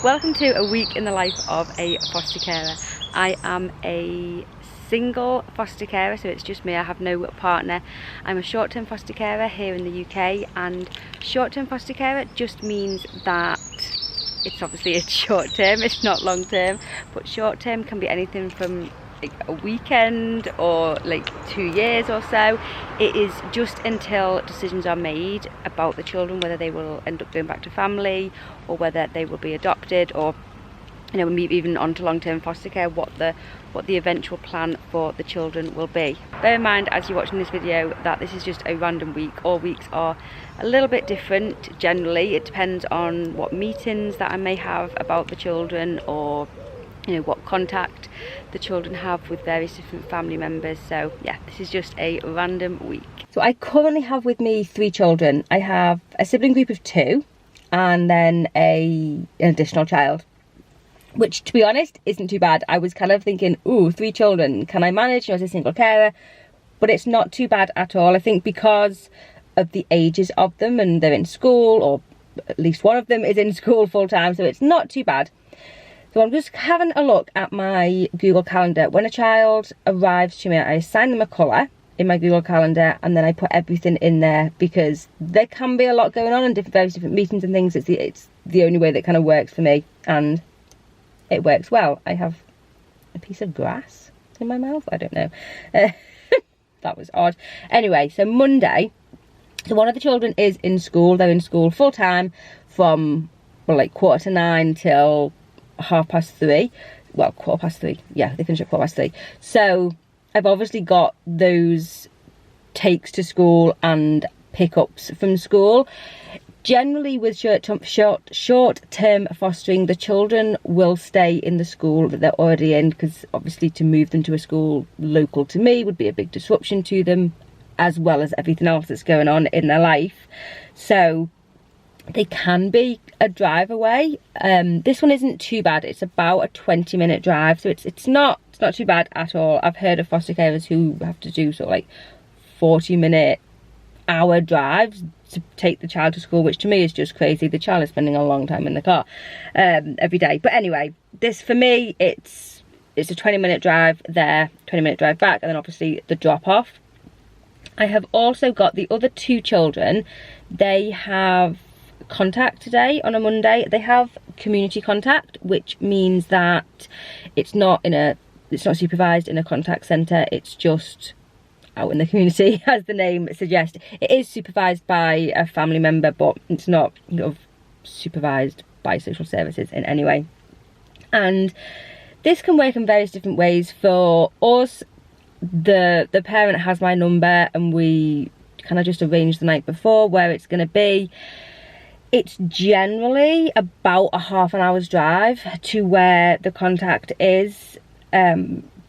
Welcome to a week in the life of a foster carer. I am a single foster carer, so it's just me. I have no partner. I'm a short-term foster carer here in the UK, and short-term foster carer just means that it's short-term, it's not long-term, but short-term can be anything from like a weekend or like 2 years or so. It is just until decisions are made about the children, whether they will end up going back to family or whether they will be adopted, or maybe even onto long-term foster care, what the eventual plan for the children will be. Bear in mind as you're watching this video that this is just a random week. All weeks are a little bit different generally. It depends on what meetings that I may have about the children, or what contact the children have with various different family members. So yeah, this is just a random week. So I currently have with me 3 children. I have a sibling group of 2 and then an additional child, which to be honest isn't too bad. I was kind of thinking, ooh, 3 children, can I manage as a single carer? But it's not too bad at all. I think because of the ages of them, and they're in school, or at least one of them is in school full time, so it's not too bad. So I'm just having a look at my Google Calendar. When a child arrives to me, I assign them a colour in my Google Calendar, and then I put everything in there, because there can be a lot going on in various different meetings and things. It's the only way that kind of works for me, and it works well. I have a piece of grass in my mouth. I don't know. That was odd. Anyway, so Monday, so one of the children is in school. They're in school full time from like 9:15 till 3:30. Well, 3:15. Yeah, they finish at 3:15. So I've obviously got those takes to school and pickups from school. Generally with short-term fostering, the children will stay in the school that they're already in, because obviously to move them to a school local to me would be a big disruption to them, as well as everything else that's going on in their life. So they can be a drive away. This one isn't too bad. It's about a 20-minute drive, so it's not too bad at all. I've heard of foster carers who have to do sort of like 40-minute hour drives to take the child to school, which to me is just crazy. The child is spending a long time in the car every day. But anyway, this for me, it's a 20-minute drive there, 20-minute drive back, and then obviously the drop off. I have also got the other 2 children. They have contact today on a Monday. They have community contact, which means that it's not supervised in a contact centre. It's just out in the community, as the name suggests. It is supervised by a family member, but it's not supervised by social services in any way. And this can work in various different ways. For us, the parent has my number, and we kind of just arrange the night before where it's going to be. It's generally about a half an hour's drive to where the contact is,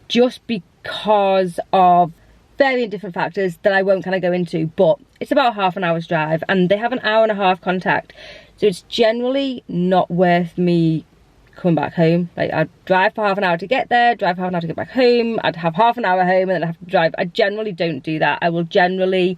just because of varying different factors that I won't kind of go into, but it's about half an hour's drive, and they have an hour and a half contact, so it's generally not worth me coming back home. Like, I'd drive for half an hour to get there, drive for half an hour to get back home, I'd have half an hour home, and then I have to drive. I generally don't do that. I will generally,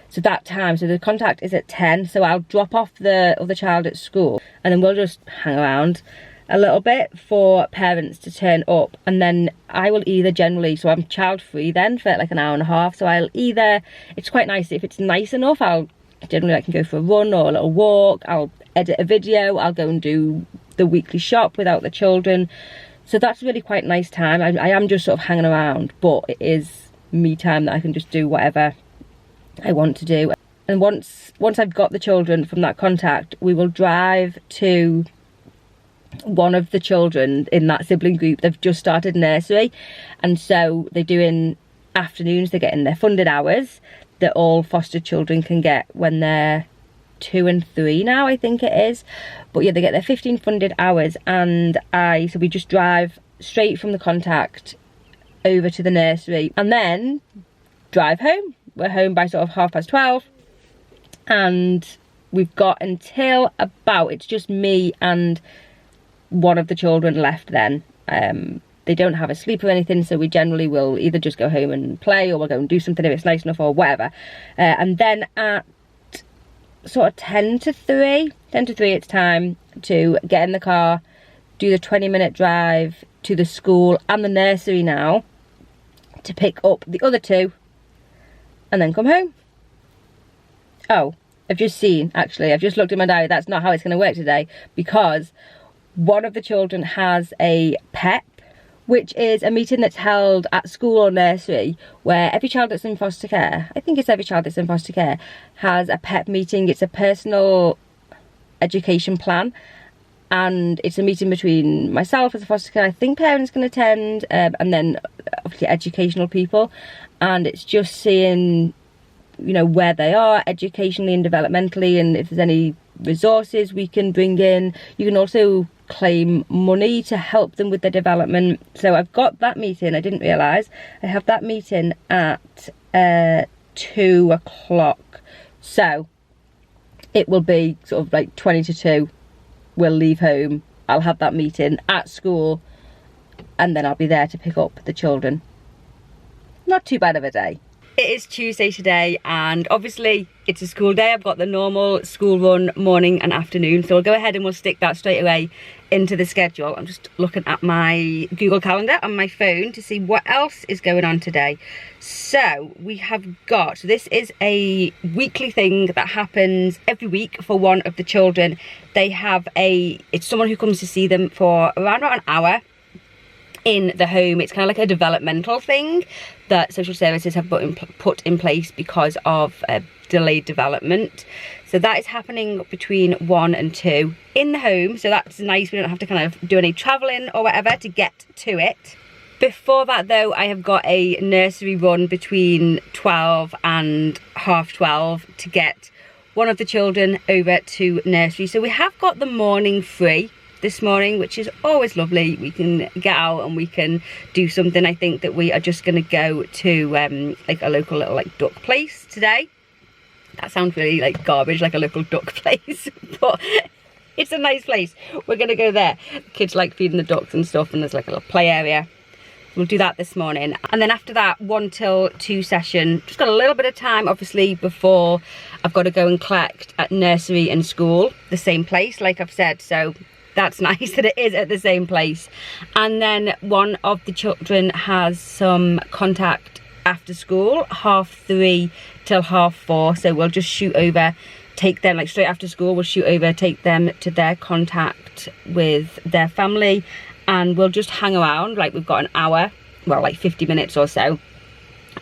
so that time, so the contact is at 10, so I'll drop off the other child at school, and then we'll just hang around a little bit for parents to turn up, and then I will either generally, so I'm child free then for like an hour and a half, so I'll either, it's quite nice, if it's nice enough, I'll generally, I can go for a run or a little walk, I'll edit a video, I'll go and do the weekly shop without the children. So that's really quite nice time. I am just sort of hanging around, but it is me time that I can just do whatever I want to do. And once I've got the children from that contact, we will drive to one of the children in that sibling group. They've just started nursery, and so they're doing afternoons. They're getting their funded hours that all foster children can get when they're 2 and 3 now, I think it is. But yeah, they get their 15 funded hours, and so we just drive straight from the contact over to the nursery and then drive home. We're home by sort of 12:30, and we've got until about, it's just me and one of the children left then. They don't have a sleep or anything, so we generally will either just go home and play, or we'll go and do something if it's nice enough, or whatever. And then at sort of 10 to 10 to 3 it's time to get in the car, do the 20-minute drive to the school and the nursery now to pick up the other two and then come home. Oh, I've just looked at my diary, that's not how it's going to work today, because one of the children has a PEP, which is a meeting that's held at school or nursery where every child that's in foster care, I think it's every child that's in foster care, has a PEP meeting. It's a personal education plan, and it's a meeting between myself as a foster care, I think parents can attend, and then obviously educational people, and it's just seeing, you know, where they are educationally and developmentally, and if there's any resources we can bring in. You can also claim money to help them with their development. So I've got that meeting. I didn't realise I have that meeting at 2 o'clock, so it will be sort of like 20 to 2. We'll leave home, I'll have that meeting at school, and then I'll be there to pick up the children. Not too bad of a day. It is Tuesday today, and obviously it's a school day. I've got the normal school run morning and afternoon, so we'll go ahead and we'll stick that straight away into the schedule. I'm just looking at my Google Calendar on my phone to see what else is going on today. So we have got, this is a weekly thing that happens every week for one of the children. They have it's someone who comes to see them for around about an hour in the home. It's kind of like a developmental thing that social services have put in place because of delayed development. So that is happening between 1 and 2 in the home, so that's nice. We don't have to kind of do any travelling or whatever to get to it. Before that though, I have got a nursery run between 12 and 12:30 to get one of the children over to nursery. So we have got the morning free this morning, which is always lovely. We can get out and we can do something. I think that we are just going to go to like a local little like duck place today. That sounds really like garbage, like a local duck place, but it's a nice place. We're going to go there. The kids like feeding the ducks and stuff, and there's like a little play area. We'll do that this morning, and then after that 1 till 2 session, just got a little bit of time obviously before I've got to go and collect at nursery and school, the same place like I've said, so that's nice that it is at the same place. And then one of the children has some contact after school, 3:30 till 4:30, so we'll just shoot over, take them like straight after school, we'll shoot over, take them to their contact with their family, and we'll just hang around. Like we've got an hour, well like 50 minutes or so.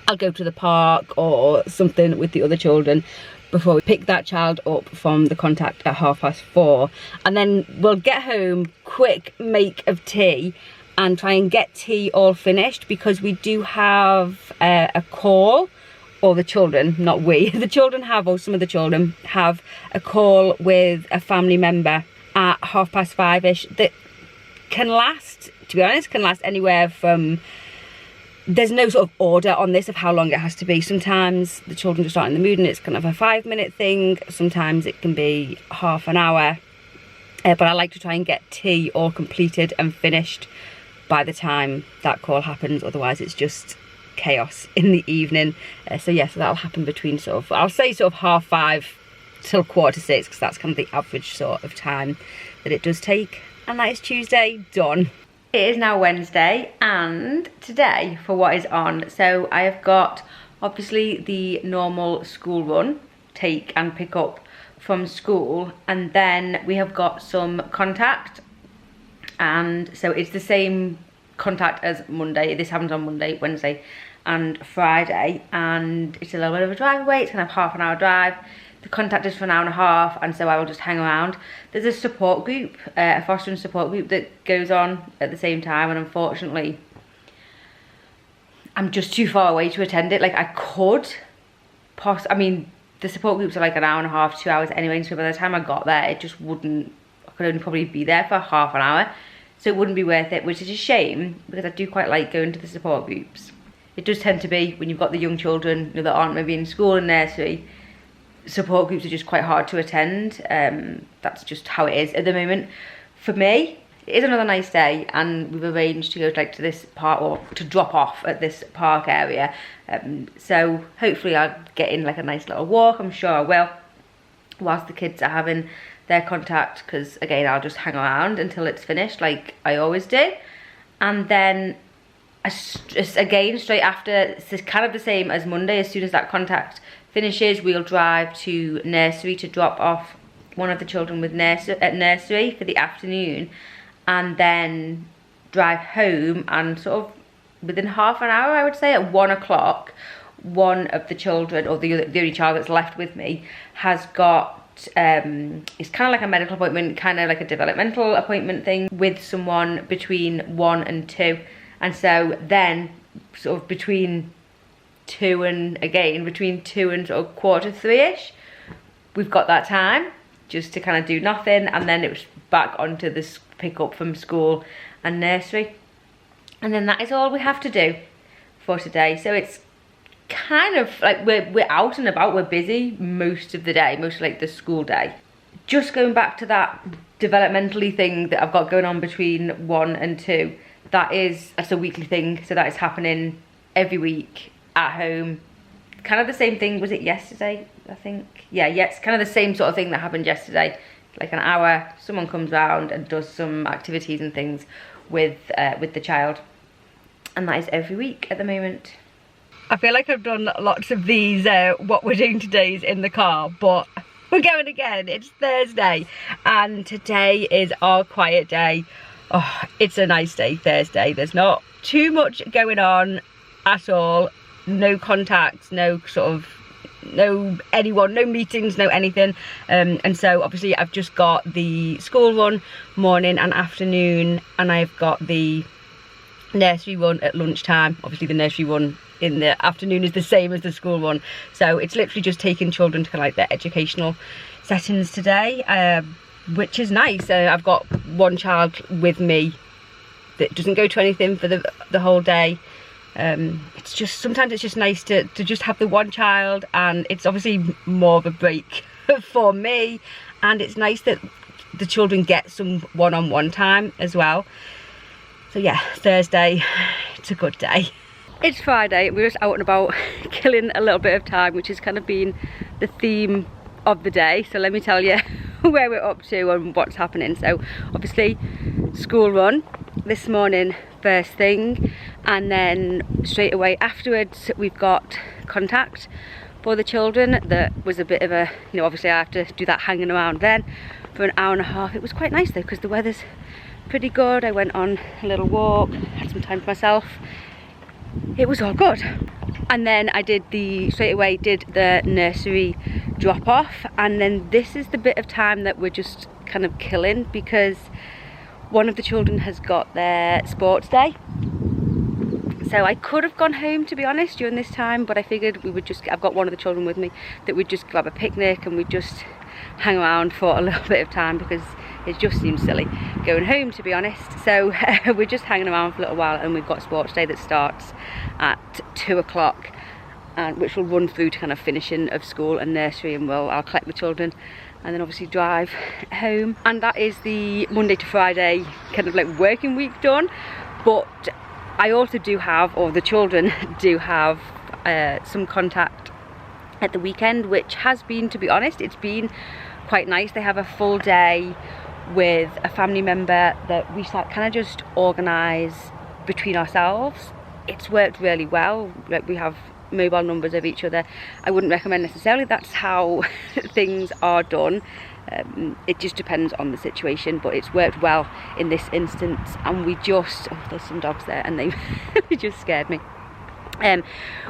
I'll go to the park or something with the other children before we pick that child up from the contact at 4:30, and then we'll get home, quick make of tea and try and get tea all finished, because we do have a call, or the children, not we, the children have, or some of the children have a call with a family member at 5:30ish that can last, to be honest, can last anywhere from, there's no sort of order on this of how long it has to be. Sometimes the children just aren't in the mood and it's kind of a 5-minute thing. Sometimes it can be half an hour. But I like to try and get tea all completed and finished by the time that call happens. Otherwise it's just chaos in the evening. So yes, that'll happen between sort of, I'll say sort of 5:30 till 5:45, because that's kind of the average sort of time that it does take. And that is Tuesday done. It is now Wednesday, and today for what is on, so I have got obviously the normal school run, take and pick up from school, and then we have got some contact, and so it's the same contact as Monday. This happens on Monday, Wednesday and Friday, and it's a little bit of a drive away. It's kind of half an hour drive. The contact is for an hour and a half, and so I will just hang around. There's a support group, a fostering support group that goes on at the same time, and unfortunately I'm just too far away to attend it. Like I could I mean, the support groups are like an hour and a half, 2 hours anyway, so by the time I got there it just wouldn't, I could only probably be there for half an hour, so it wouldn't be worth it, which is a shame, because I do quite like going to the support groups. It does tend to be, when you've got the young children, you know, that aren't maybe in school and nursery, support groups are just quite hard to attend. That's just how it is at the moment. For me, it is another nice day, and we've arranged to go like to this park, or to drop off at this park area. So hopefully I'll get in like a nice little walk. I'm sure I will, whilst the kids are having their contact, because again, I'll just hang around until it's finished, like I always do. And then again, straight after, it's kind of the same as Monday. As soon as that contact finishes, we'll drive to nursery to drop off one of the children with at nursery for the afternoon, and then drive home, and sort of within half an hour, I would say, at 1 o'clock, one of the children, or the only child that's left with me, has got it's kind of like a medical appointment, kind of like a developmental appointment thing with someone between 1 and 2. And so then sort of between 2 and sort of 2:45-ish, we've got that time just to kind of do nothing, and then it was back onto this pick up from school and nursery. And then that is all we have to do for today. So it's kind of like we're out and about, we're busy most of the day, most of like the school day. Just going back to that developmentally thing that I've got going on between 1 and 2, that's a weekly thing, so that is happening every week at home. Kind of the same thing, was it yesterday, I think? Yeah, it's kind of the same sort of thing that happened yesterday. Like an hour, someone comes round and does some activities and things with the child. And that is every week at the moment. I feel like I've done lots of these, what we're doing today is in the car, but we're going again. It's Thursday, and today is our quiet day. Oh, it's a nice day, Thursday. There's not too much going on at all. No contacts, no anyone, no meetings, no anything. And so obviously I've just got the school run morning and afternoon, and I've got the nursery run at lunchtime. Obviously the nursery run in the afternoon is the same as the school run. So it's literally just taking children to kind of like their educational settings today. Which is nice. I've got one child with me that doesn't go to anything for the whole day. It's just, sometimes it's just nice to just have the one child, and it's obviously more of a break for me, and it's nice that the children get some one-on-one time as well. So yeah, Thursday, it's a good day. It's Friday, we're just out and about killing a little bit of time, which has kind of been the theme of the day. So let me tell you where we're up to and what's happening. So obviously school run this morning first thing, and then straight away afterwards we've got contact for the children. That was a bit of a, obviously I have to do that hanging around then for an hour and a half. It was quite nice though, because the weather's pretty good. I went on a little walk, had some time for myself. It was all good. And then I straight away did the nursery drop off, and then this is the bit of time that we're just kind of killing, because one of the children has got their sports day. So I could have gone home, to be honest, during this time, but I figured I've got one of the children with me, that we'd just grab a picnic and we'd just hang around for a little bit of time, because it just seems silly going home, to be honest. So we're just hanging around for a little while, and we've got sports day that starts at 2 o'clock, and which will run through to kind of finishing of school and nursery, and I'll collect the children and then obviously drive home. And that is the Monday to Friday kind of like working week done. But I also do have, or the children do have, some contact at the weekend, which has been, to be honest, it's been quite nice. They have a full day with a family member that we kind of just organise between ourselves. It's worked really well. Like, we have mobile numbers of each other. I wouldn't recommend necessarily that's how things are done. It just depends on the situation, but it's worked well in this instance. And we just, there's some dogs there, and they just scared me.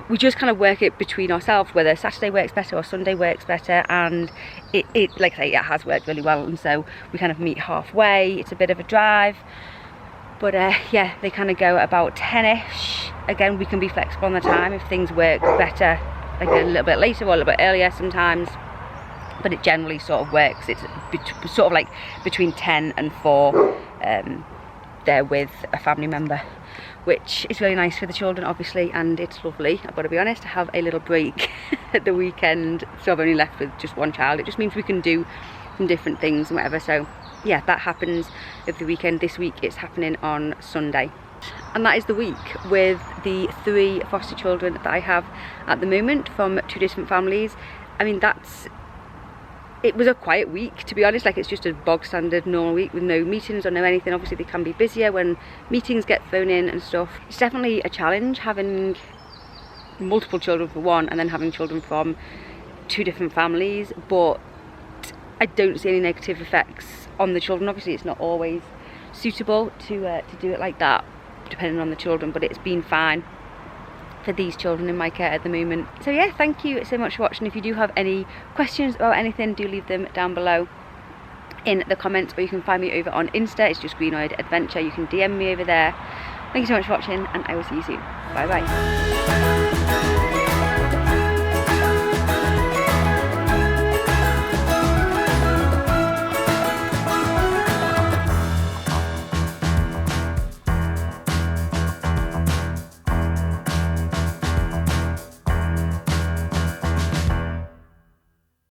We just kind of work it between ourselves, whether Saturday works better or Sunday works better, and it like I say, it has worked really well. And so we kind of meet halfway. It's a bit of a drive, but yeah, they kind of go at about 10ish. Again, we can be flexible on the time if things work better, like a little bit later or a little bit earlier sometimes, but it generally sort of works. It's sort of like between 10 and 4. They're with a family member, which is really nice for the children, obviously, and it's lovely, I've got to be honest, to have a little break at the weekend. So I've only left with just one child. It just means we can do some different things and whatever. So yeah, that happens over the weekend. This week it's happening on Sunday. And that is the week with the 3 foster children that I have at the moment from 2 different families. I mean, that's it was a quiet week, to be honest. Like, it's just a bog standard normal week with no meetings or no anything. Obviously they can be busier when meetings get thrown in and stuff. It's definitely a challenge having multiple children for one, and then having children from 2 different families, but I don't see any negative effects on the children. Obviously it's not always suitable to do it like that, depending on the children, but it's been fine for these children in my care at the moment. So yeah, thank you so much for watching. If you do have any questions about anything, do leave them down below in the comments, or you can find me over on Insta. It's just Green Eyed Adventure. You can DM me over there. Thank you so much for watching, and I will see you soon. Bye bye.